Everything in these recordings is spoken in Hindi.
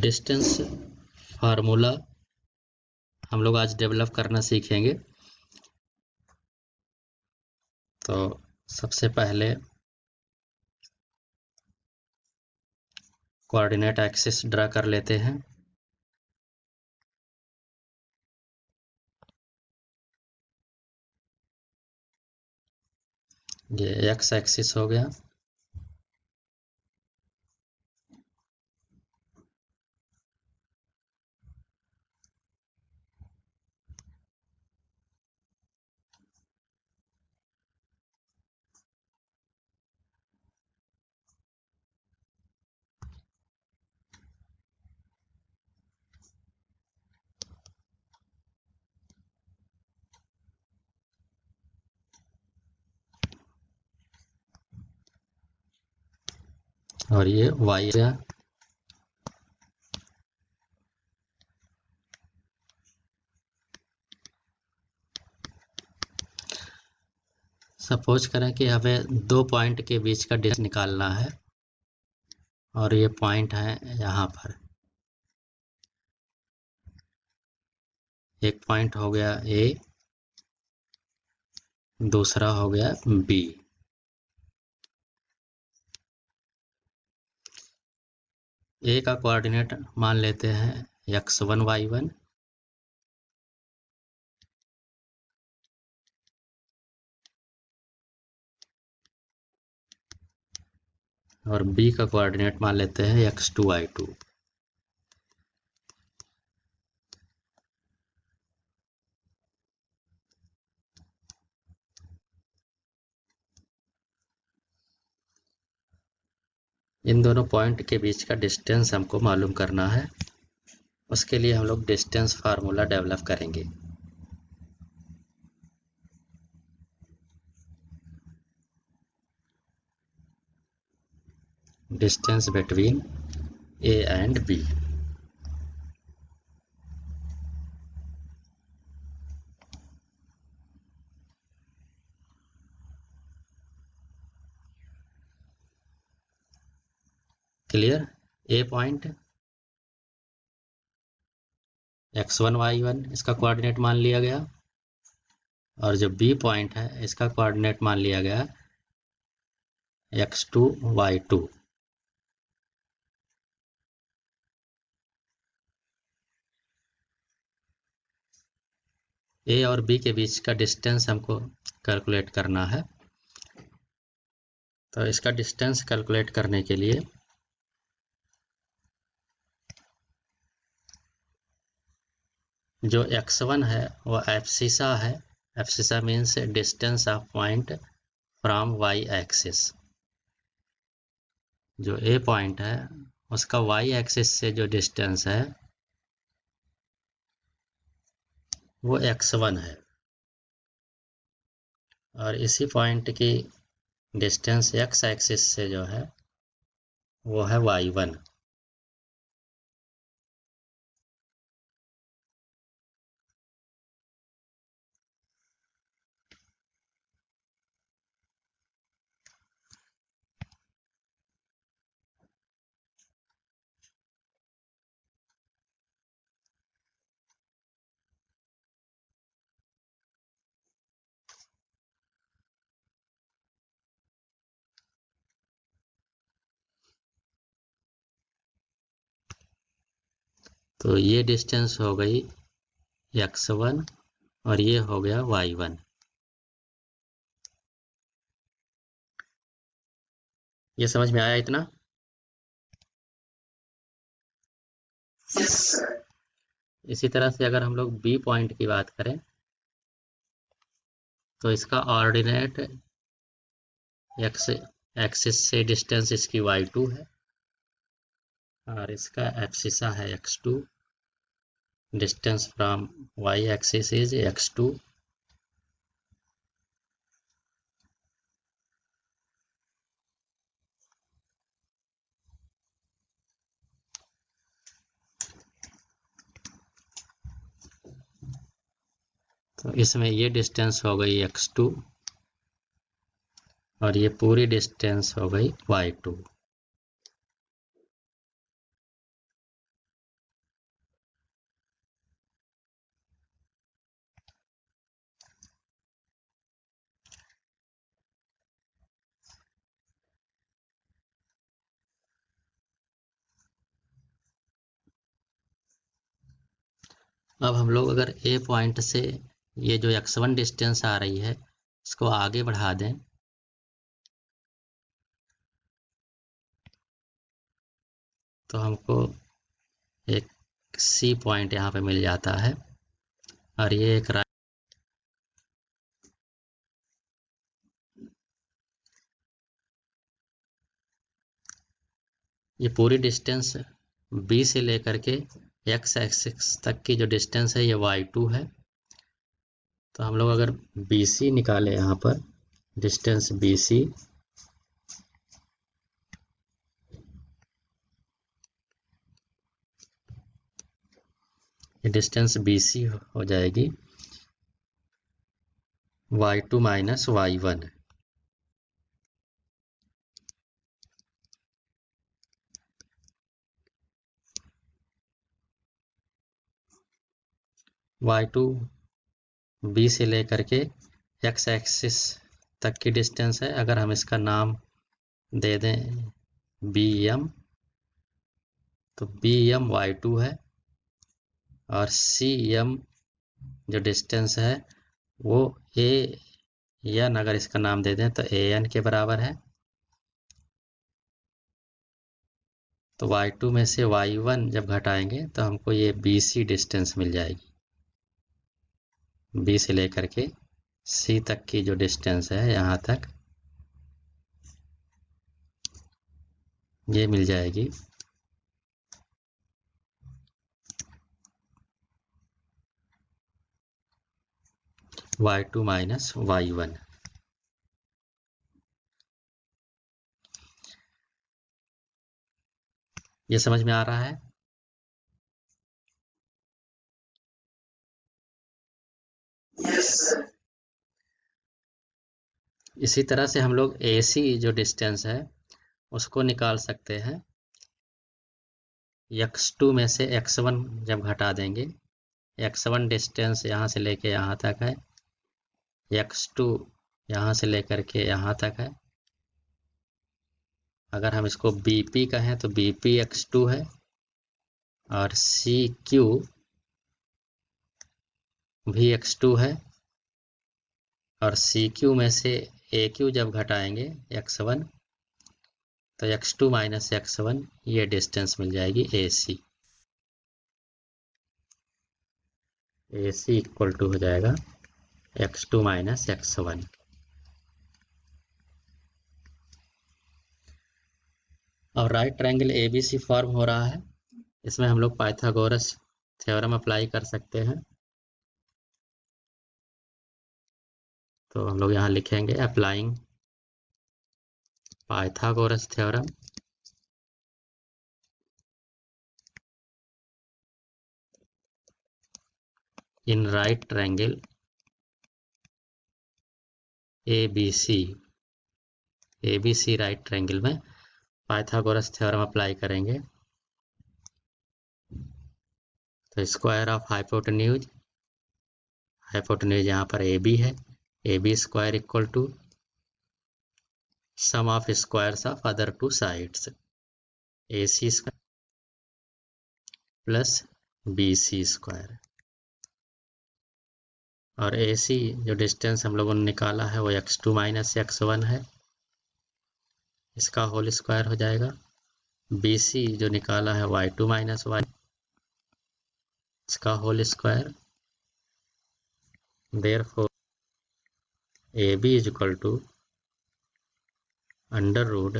डिस्टेंस फार्मूला हम लोग आज डेवलप करना सीखेंगे। तो सबसे पहले कोऑर्डिनेट एक्सिस ड्रा कर लेते हैं। ये एक्स एक्सिस हो गया, और ये वाई गया। सपोज करें कि हमें दो पॉइंट के बीच का डिस्टेंस निकालना है और ये पॉइंट है यहाँ पर। एक पॉइंट हो गया ए, दूसरा हो गया बी। ए का कोऑर्डिनेट मान लेते हैं x1 y1 और बी का कोऑर्डिनेट मान लेते हैं x2 y2। इन दोनों पॉइंट के बीच का डिस्टेंस हमको मालूम करना है। उसके लिए हम लोग डिस्टेंस फार्मूला डेवलप करेंगे। Distance between A and B. Clear? A point x1 y1 इसका कोऑर्डिनेट मान लिया गया और जो बी पॉइंट है इसका कोऑर्डिनेट मान लिया गया x2 y2। ए और बी के बीच का डिस्टेंस हमको कैलकुलेट करना है। तो इसका डिस्टेंस कैलकुलेट करने के लिए जो x1 है वो एब्सिसा है। Abscissa means distance of point from y axis. जो ए पॉइंट है उसका y एक्सिस से जो डिस्टेंस है वो x1 है और इसी पॉइंट की डिस्टेंस x एक्सिस से जो है वो है y1। तो ये डिस्टेंस हो गई x1 और ये हो गया y1। ये समझ में आया इतना? इसी तरह से अगर हम लोग बी पॉइंट की बात करें तो इसका ऑर्डिनेट एक्स एक्सिस से डिस्टेंस इसकी y2 है और इसका एब्सिसा है x2। Distance from y axis is x2। तो इसमें ये डिस्टेंस हो गई x2 और ये पूरी डिस्टेंस हो गई y2। अब हम लोग अगर ए पॉइंट से ये जो x1 डिस्टेंस आ रही है इसको आगे बढ़ा दें तो हमको एक सी पॉइंट यहाँ पे मिल जाता है और ये एक ये पूरी डिस्टेंस बी से लेकर के एक्स एक्सिस तक की जो डिस्टेंस है ये y2 है। तो हम लोग अगर BC निकाले यहाँ पर डिस्टेंस BC, ये डिस्टेंस BC हो जाएगी y2 minus y1। y2 B से लेकर के x एक्सिस तक की डिस्टेंस है। अगर हम इसका नाम दे दें BM तो BM y2 है और CM जो डिस्टेंस है वो AN, अगर इसका नाम दे दें तो AN के बराबर है। तो y2 में से y1 जब घटाएंगे तो हमको ये BC डिस्टेंस मिल जाएगी। B से लेकर के C तक की जो डिस्टेंस है यहाँ तक ये मिल जाएगी y2 माइनस y1। ये समझ में आ रहा है? Yes. इसी तरह से हम लोग AC जो डिस्टेंस है उसको निकाल सकते हैं। x2 में से x1 जब घटा देंगे, x1 डिस्टेंस यहाँ से लेके यहाँ तक है, x2 यहाँ से लेकर के यहाँ तक है। अगर हम इसको BP कहें तो BP x2 है और CQ भी x2 है और CQ में से AQ जब घटाएंगे x1 तो x2 माइनस x1 ये डिस्टेंस मिल जाएगी AC। AC इक्वल टू हो जाएगा x2 माइनस x1। और राइट ट्रायंगल ABC फॉर्म हो रहा है। इसमें हम लोग पाइथागोरस थ्योरम अप्लाई कर सकते हैं। तो हम लोग यहाँ लिखेंगे applying Pythagoras theorem in right triangle ABC right triangle में पाइथागोरस थ्योरम अप्लाई करेंगे तो स्क्वायर ऑफ हाइपोटेन्यूज यहाँ पर AB है, AB square equal to sum of squares of other two sides, AC square plus BC square. और AC जो डिस्टेंस हम लोगों ने निकाला है वो x2 माइनस x1 है, इसका होल स्क्वायर हो जाएगा। BC जो निकाला है y2 माइनस y, इसका whole square. Therefore AB is equal to under root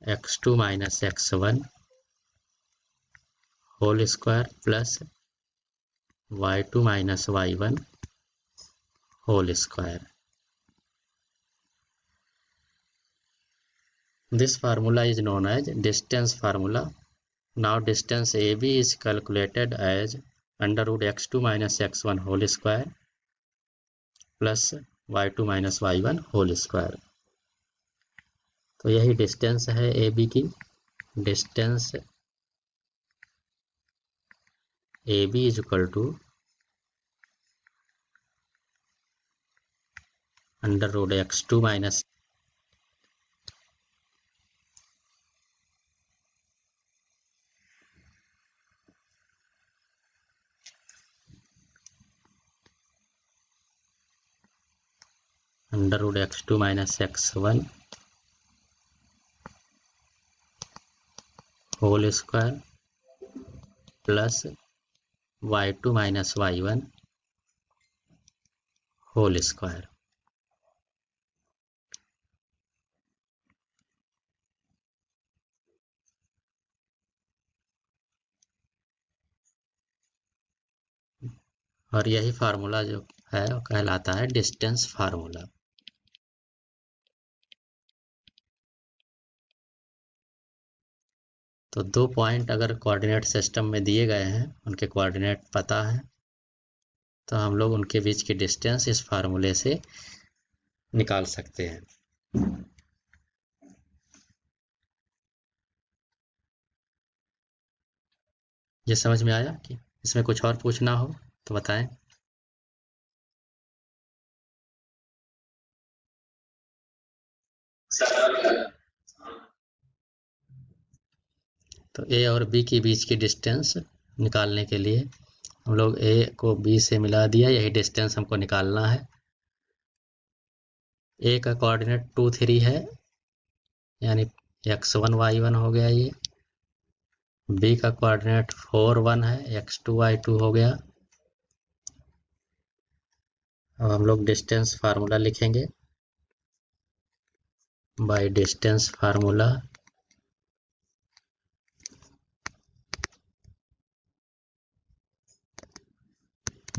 x2 minus x1 whole square plus y2 minus y1 whole square. This formula is known as distance formula. Now distance AB is calculated as under root x2 minus x1 whole square plus y2 minus y1 whole square. तो यही डिस्टेंस है AB की। Distance AB is equal to under root x2 minus under root x2 minus x1 whole square plus y2 minus y1 whole square. और यही फार्मूला जो है वो कहलाता है डिस्टेंस फार्मूला। तो दो पॉइंट अगर कोऑर्डिनेट सिस्टम में दिए गए हैं, उनके कोऑर्डिनेट पता है, तो हम लोग उनके बीच की डिस्टेंस इस फार्मूले से निकाल सकते हैं। ये समझ में आया? कि इसमें कुछ और पूछना हो तो बताएं। तो ए और बी के बीच की डिस्टेंस निकालने के लिए हम लोग ए को बी से मिला दिया, यही डिस्टेंस हमको निकालना है। ए का कोऑर्डिनेट 2 3 है, यानी x1 y1 हो गया ये। बी का कोऑर्डिनेट 4 1 है, x2 y2 हो गया। अब हम लोग डिस्टेंस फार्मूला लिखेंगे। By distance formula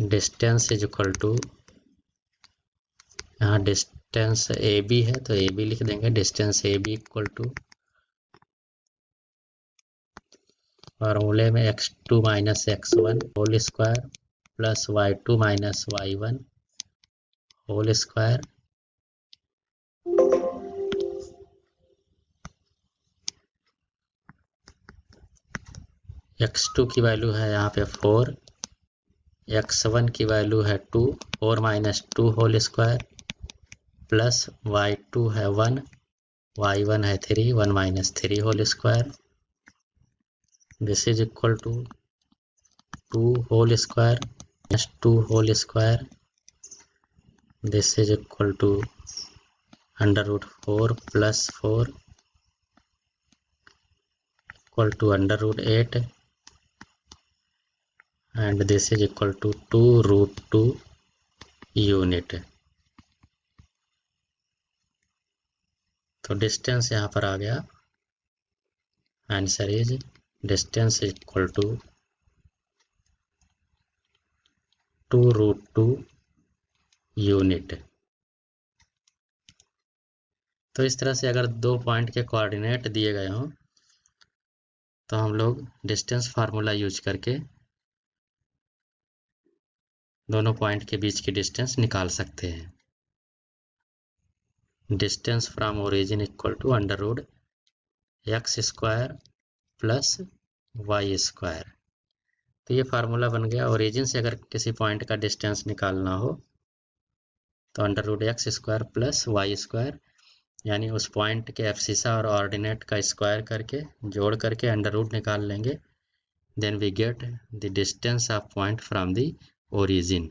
distance is equal to, यहाँ डिस्टेंस ए बी है तो ए बी लिख देंगे। Distance A B equal to फार्मूले में x2 minus x1 whole square plus y2 minus y1 whole square x2 की वैल्यू है यहाँ पे 4, x1 की वैल्यू है 2, 4 minus 2 whole square plus y2 है 1, y1 है 3, 1 minus 3 whole square. This is equal to 2 whole square minus 2 whole square. This is equal to under root 4 plus 4 equal to under root 8 and this is equal to 2 root 2 unit. तो डिस्टेंस यहाँ पर आ गया, answer is distance equal to 2 root 2 unit. तो इस तरह से अगर दो पॉइंट के कोऑर्डिनेट दिए गए हों तो हम लोग डिस्टेंस फार्मूला यूज करके दोनों पॉइंट के बीच की डिस्टेंस निकाल सकते हैं। Distance from origin equal to under root X square plus Y square. तो ये फार्मूला बन गया। ओरिजिन से अगर किसी पॉइंट का डिस्टेंस निकालना हो तो under root X square plus Y square, यानी उस पॉइंट के एब्सिसा और ऑर्डिनेट का स्क्वायर करके जोड़ करके अंडर रूट निकाल लेंगे। Then we get the distance of point from the origin.